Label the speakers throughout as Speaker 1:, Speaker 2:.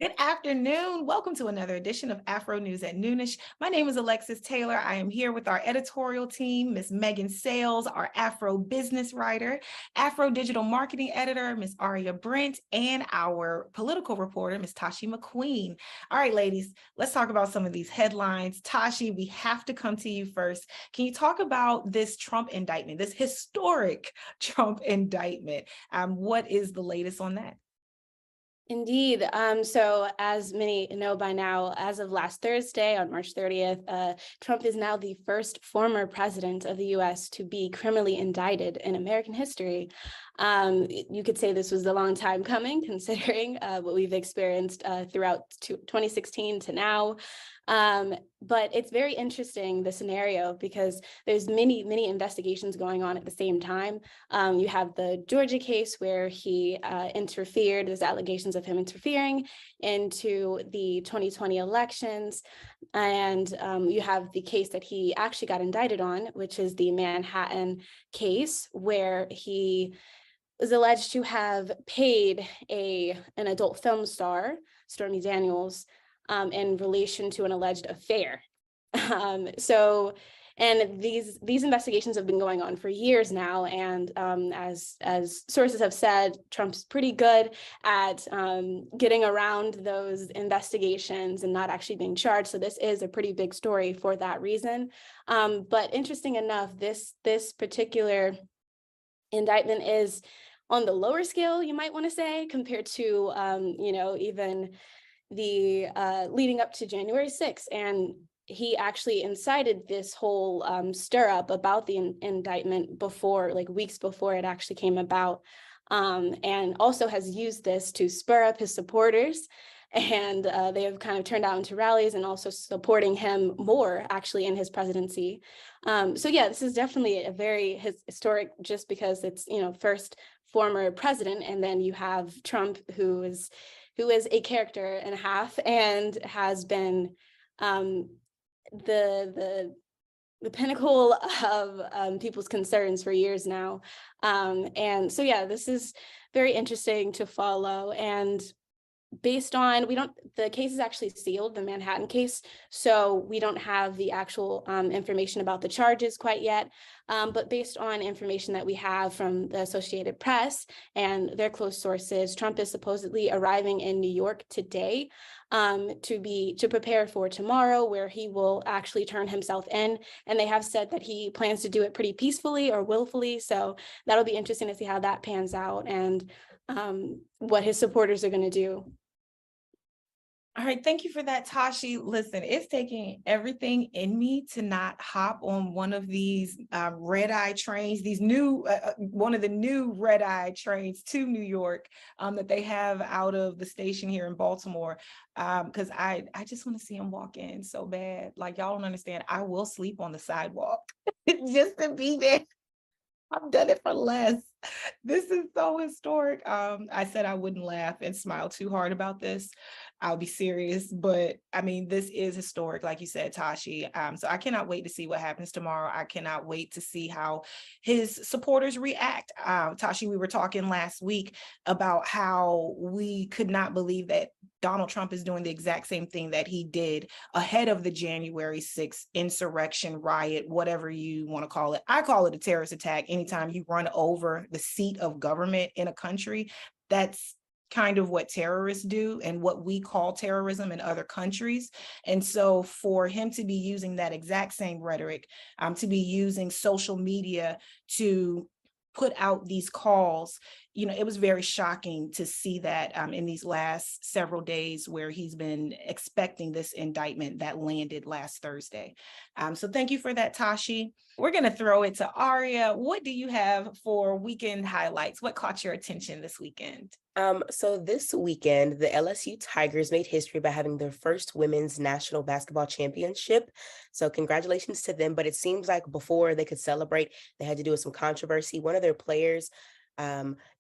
Speaker 1: Good afternoon. Welcome to another edition of Afro News at Noonish. My name is Alexis Taylor. I am here with our editorial team, Miss Megan Sales, our Afro business writer, Afro digital marketing editor, Miss Aria Brent, and our political reporter, Miss Tashi McQueen. All right, ladies, let's talk about some of these headlines. Tashi, we have to come to you first. Can you talk about this Trump indictment, this historic Trump indictment? What is the latest on that?
Speaker 2: Indeed. So as many know by now, as of last Thursday on March 30th, Trump is now the first former president of the US to be criminally indicted in American history. You could say this was a long time coming, considering what we've experienced throughout 2016 to now. But it's very interesting, the scenario, because there's many investigations going on at the same time. You have the Georgia case where he interfered, there's allegations of him interfering into the 2020 elections. And you have the case that he actually got indicted on, which is the Manhattan case, where he was alleged to have paid an adult film star, Stormy Daniels, in relation to an alleged affair. And these investigations have been going on for years now, and as sources have said, Trump's pretty good at getting around those investigations and not actually being charged. So this is a pretty big story for that reason. But interesting enough, this particular indictment is on the lower scale, you might want to say, compared to even the leading up to January 6th. And he actually incited this whole stir up about the indictment before, like weeks before it actually came about, and also has used this to spur up his supporters. And they have kind of turned out into rallies and also supporting him more actually in his presidency. So yeah, this is definitely a very historic, just because it's, first former president, and then you have Trump, who is a character and a half and has been the pinnacle of people's concerns for years now. And so, yeah, this is very interesting to follow. And based on, the case is actually sealed, the Manhattan case, so we don't have the actual information about the charges quite yet. But based on information that we have from the Associated Press and their close sources, Trump is supposedly arriving in New York today to prepare for tomorrow, where he will actually turn himself in. And they have said that he plans to do it pretty peacefully or willfully. So that'll be interesting to see how that pans out and what his supporters are going to do.
Speaker 1: All right, thank you for that, Tashi. Listen, it's taking everything in me to not hop on one of these red-eye trains, one of the new red-eye trains to New York that they have out of the station here in Baltimore, because I just want to see him walk in so bad. Like, y'all don't understand. I will sleep on the sidewalk just to be there. I've done it for less. This is so historic. I said I wouldn't laugh and smile too hard about this. I'll be serious, but I mean, this is historic, like you said, Tashi. So I cannot wait to see what happens tomorrow. I cannot wait to see how his supporters react. Tashi, we were talking last week about how we could not believe that Donald Trump is doing the exact same thing that he did ahead of the January 6th insurrection, riot, whatever you want to call it. I call it a terrorist attack. Anytime you run over the seat of government in a country, that's kind of what terrorists do and what we call terrorism in other countries. And so for him to be using that exact same rhetoric, to be using social media to put out these calls, it was very shocking to see that in these last several days, where he's been expecting this indictment that landed last Thursday. So thank you for that, Tashi. We're going to throw it to Aria. What do you have for weekend highlights? What caught your attention this weekend?
Speaker 3: So this weekend, the LSU Tigers made history by having their first women's national basketball championship. So congratulations to them. But it seems like before they could celebrate, they had to do with some controversy. One of their players,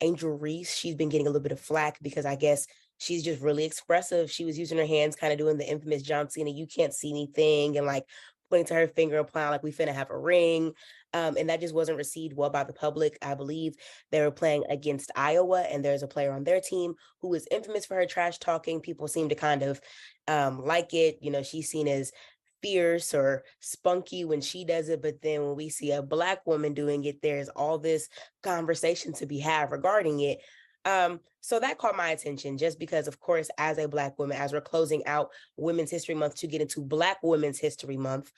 Speaker 3: Angel Reese, she's been getting a little bit of flack because I guess she's just really expressive. She was using her hands, kind of doing the infamous John Cena, you can't see anything, and like pointing to her finger, implying like we finna have a ring. And that just wasn't received well by the public. I believe they were playing against Iowa, and there's a player on their team who is infamous for her trash talking. People seem to kind of like it. You know, she's seen as fierce or spunky when she does it, but then when we see a Black woman doing it, there's all this conversation to be had regarding it. So that caught my attention, just because, of course, as a Black woman, as we're closing out Women's History Month to get into Black Women's History Month,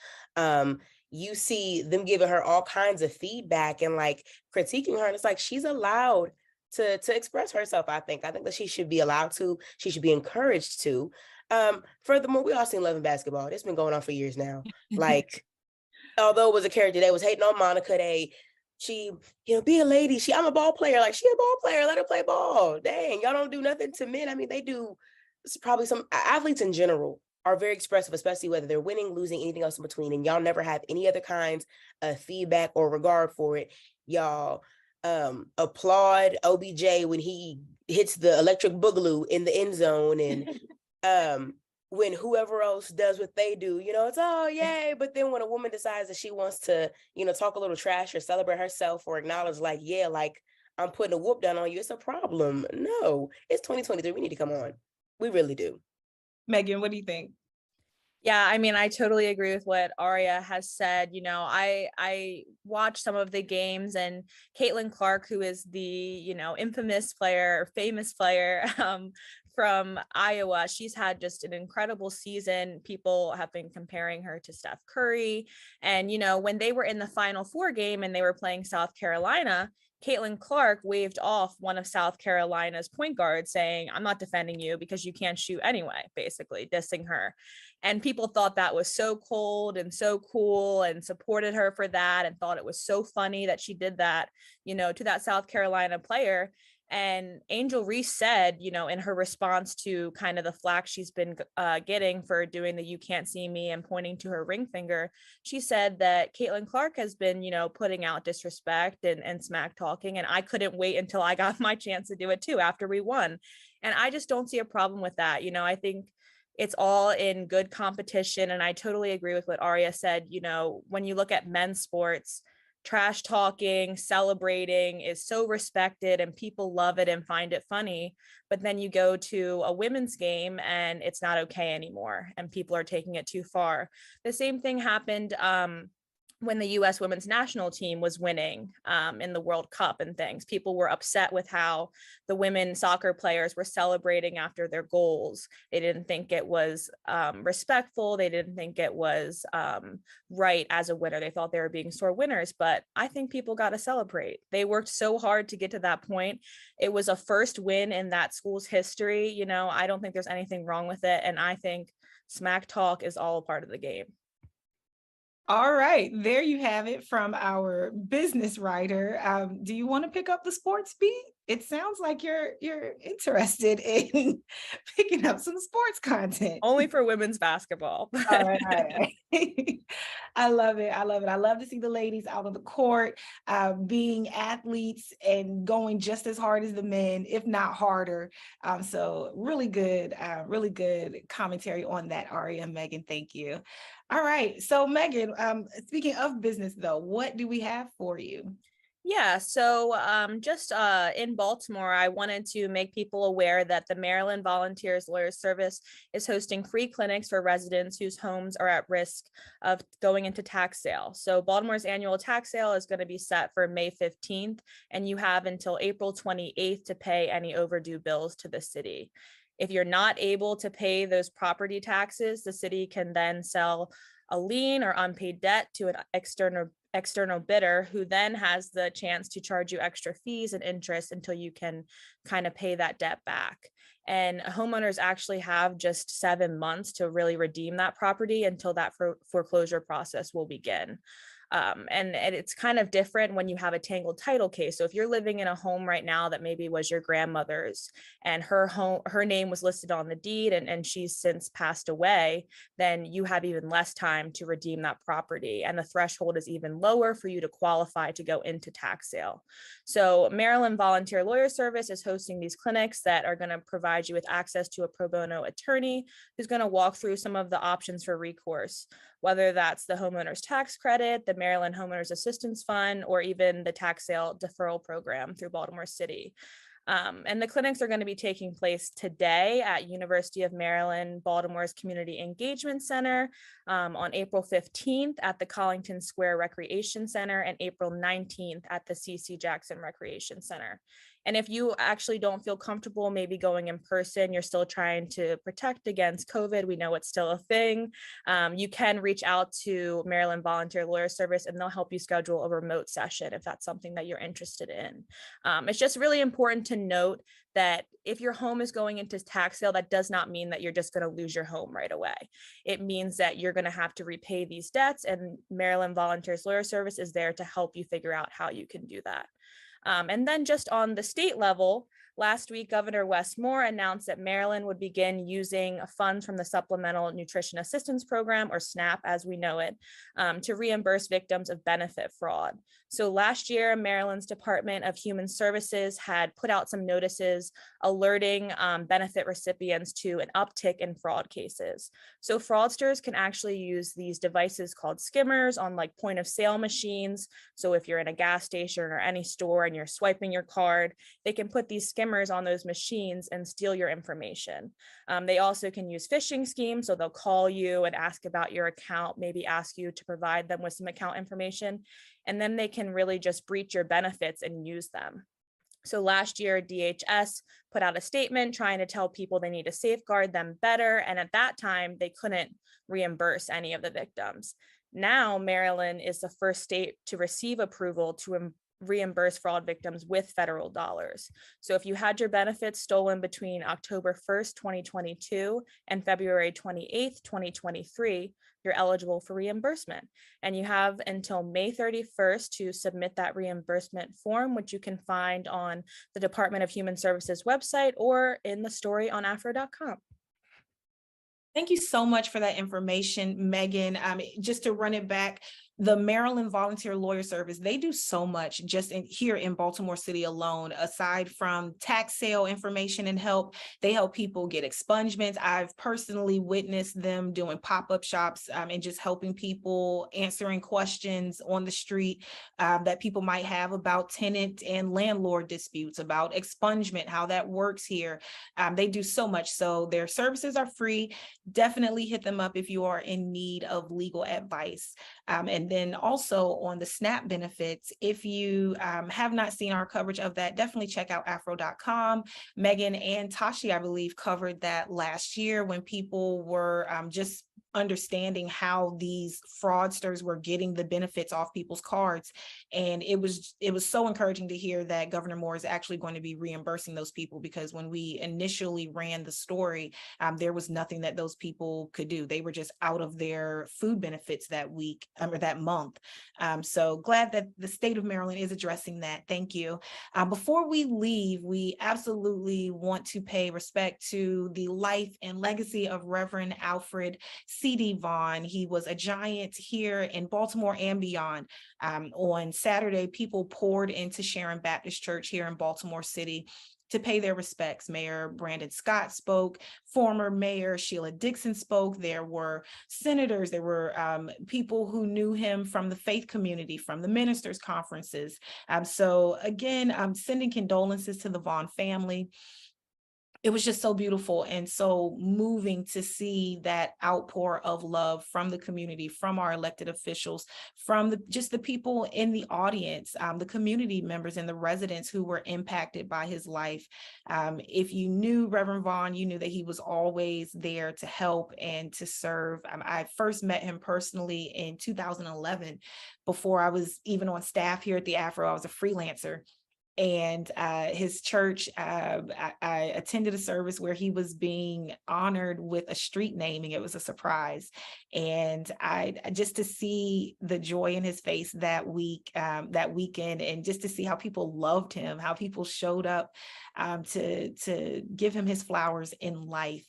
Speaker 3: you see them giving her all kinds of feedback and like critiquing her, and it's like she's allowed to express herself. I think that she should be allowed to. She should be encouraged to. Furthermore, we all seen Love and Basketball. It's been going on for years now. Like, although it was a character that was hating on Monica, she, be a lady. I'm a ball player. Like, she a ball player. Let her play ball. Dang, y'all don't do nothing to men. I mean, they do. It's probably some athletes in general are very expressive, especially whether they're winning, losing, anything else in between. And y'all never have any other kinds of feedback or regard for it. Y'all applaud OBJ when he hits the electric boogaloo in the end zone, and when whoever else does what they do, it's oh yay. But then when a woman decides that she wants to, talk a little trash or celebrate herself or acknowledge like, yeah, like I'm putting a whoop down on you, it's a problem. No, it's 2023. We need to come on. We really do.
Speaker 1: Megan, what do you think?
Speaker 4: Yeah, I mean, I totally agree with what Aria has said. I watched some of the games, and Caitlin Clark, who is the, infamous player, famous player from Iowa, she's had just an incredible season. People have been comparing her to Steph Curry. And, when they were in the Final Four game and they were playing South Carolina, Caitlin Clark waved off one of South Carolina's point guards, saying, I'm not defending you because you can't shoot anyway, basically dissing her. And people thought that was so cold and so cool and supported her for that and thought it was so funny that she did that, to that South Carolina player. And Angel Reese said, in her response to kind of the flack she's been getting for doing the "you can't see me" and pointing to her ring finger, she said that Caitlin Clark has been, putting out disrespect and smack talking. And I couldn't wait until I got my chance to do it too after we won. And I just don't see a problem with that. I think it's all in good competition. And I totally agree with what Aria said. When you look at men's sports, trash talking, celebrating is so respected and people love it and find it funny. But then you go to a women's game and it's not okay anymore and people are taking it too far. The same thing happened when the U.S. women's national team was winning in the World Cup and things. People were upset with how the women soccer players were celebrating after their goals. They didn't think it was respectful. They didn't think it was right as a winner. They thought they were being sore winners, but I think people got to celebrate. They worked so hard to get to that point. It was a first win in that school's history. I don't think there's anything wrong with it. And I think smack talk is all a part of the game.
Speaker 1: All right, there you have it from our business writer. Do you want to pick up the sports beat? It sounds like you're interested in picking up some sports content.
Speaker 4: Only for women's basketball.
Speaker 1: All right. I love it. I love to see the ladies out on the court, being athletes and going just as hard as the men, if not harder. So really good commentary on that, Aria and Megan. Thank you. All right. So Megan, speaking of business though, what do we have for you?
Speaker 4: Yeah, so just in Baltimore, I wanted to make people aware that the Maryland Volunteers Lawyers Service is hosting free clinics for residents whose homes are at risk of going into tax sale. So Baltimore's annual tax sale is going to be set for May 15th, and you have until April 28th to pay any overdue bills to the city. If you're not able to pay those property taxes, the city can then sell a lien or unpaid debt to an external bidder, who then has the chance to charge you extra fees and interest until you can kind of pay that debt back. And homeowners actually have just 7 months to really redeem that property until that foreclosure process will begin. And it's kind of different when you have a tangled title case. So if you're living in a home right now that maybe was your grandmother's and her name was listed on the deed and she's since passed away, then you have even less time to redeem that property. And the threshold is even lower for you to qualify to go into tax sale. So Maryland Volunteer Lawyer Service is hosting these clinics that are going to provide you with access to a pro bono attorney who's going to walk through some of the options for recourse. whether that's the homeowners tax credit, the Maryland Homeowners Assistance Fund, or even the tax sale deferral program through Baltimore City. And the clinics are going to be taking place today at University of Maryland, Baltimore's Community Engagement Center, on April 15th at the Collington Square Recreation Center, and April 19th at the C.C. Jackson Recreation Center. And if you actually don't feel comfortable maybe going in person, you're still trying to protect against COVID, we know it's still a thing, you can reach out to Maryland Volunteer Lawyer Service and they'll help you schedule a remote session if that's something that you're interested in. It's just really important to note that if your home is going into tax sale, that does not mean that you're just going to lose your home right away. It means that you're going to have to repay these debts, and Maryland Volunteers Lawyer Service is there to help you figure out how you can do that. And then just on the state level, last week, Governor Wes Moore announced that Maryland would begin using funds from the Supplemental Nutrition Assistance Program, or SNAP as we know it, to reimburse victims of benefit fraud. So last year, Maryland's Department of Human Services had put out some notices alerting benefit recipients to an uptick in fraud cases. So fraudsters can actually use these devices called skimmers on like point of sale machines. So if you're in a gas station or any store and you're swiping your card, they can put these skimmers on those machines and steal your information. They also can use phishing schemes. So they'll call you and ask about your account, maybe ask you to provide them with some account information, and then they can really just breach your benefits and use them. So last year, DHS put out a statement trying to tell people they need to safeguard them better. And at that time, they couldn't reimburse any of the victims. Now, Maryland is the first state to receive approval to reimburse fraud victims with federal dollars. So if you had your benefits stolen between October 1st, 2022 and February 28th, 2023, you're eligible for reimbursement. And you have until May 31st to submit that reimbursement form, which you can find on the Department of Human Services website or in the story on AFRO.com.
Speaker 1: Thank you so much for that information, Megan. Just to run it back, the Maryland Volunteer Lawyer Service, they do so much just here in Baltimore City alone. Aside from tax sale information and help, they help people get expungements. I've personally witnessed them doing pop-up shops and just helping people, answering questions on the street that people might have about tenant and landlord disputes, about expungement, how that works here. They do so much. So their services are free. Definitely hit them up if you are in need of legal advice. And then also on the SNAP benefits, if you have not seen our coverage of that, definitely check out AFRO.com. Megan and Tashi, I believe, covered that last year when people were just understanding how these fraudsters were getting the benefits off people's cards. And it was so encouraging to hear that Governor Moore is actually going to be reimbursing those people, because when we initially ran the story, there was nothing that those people could do. They were just out of their food benefits that week or that month. So glad that the state of Maryland is addressing that. Thank you. Before we leave, we absolutely want to pay respect to the life and legacy of Reverend Alfred C.D. Vaughn. He was a giant here in Baltimore and beyond. On Saturday, people poured into Sharon Baptist Church here in Baltimore City to pay their respects. Mayor Brandon Scott spoke, former Mayor Sheila Dixon spoke. There were senators, there were people who knew him from the faith community, from the ministers' conferences. So again, I'm sending condolences to the Vaughn family. It was just so beautiful and so moving to see that outpour of love from the community, from our elected officials, from just the people in the audience, the community members and the residents who were impacted by his life. If you knew Reverend Vaughn, you knew that he was always there to help and to serve. I first met him personally in 2011, before I was even on staff here at the AFRO. I was a freelancer. And his church, I attended a service where he was being honored with a street naming. It was a surprise. And just to see the joy in his face that weekend, and just to see how people loved him, how people showed up to give him his flowers in life.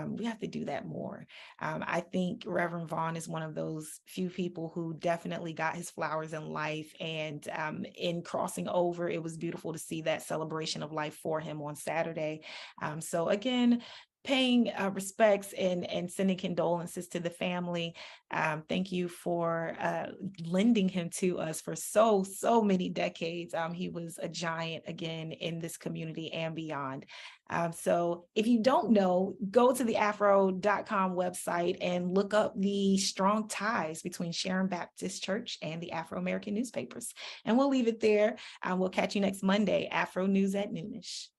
Speaker 1: We have to do that more. I think Reverend Vaughn is one of those few people who definitely got his flowers in life. And in crossing over, it was beautiful to see that celebration of life for him on Saturday. So again, paying respects and sending condolences to the family. Thank you for lending him to us for so many decades. He was a giant again in this community and beyond. So if you don't know, go to the AFRO.com website and look up the strong ties between Sharon Baptist Church and the Afro-American newspapers. And we'll leave it there. We'll catch you next Monday, Afro News at Noonish.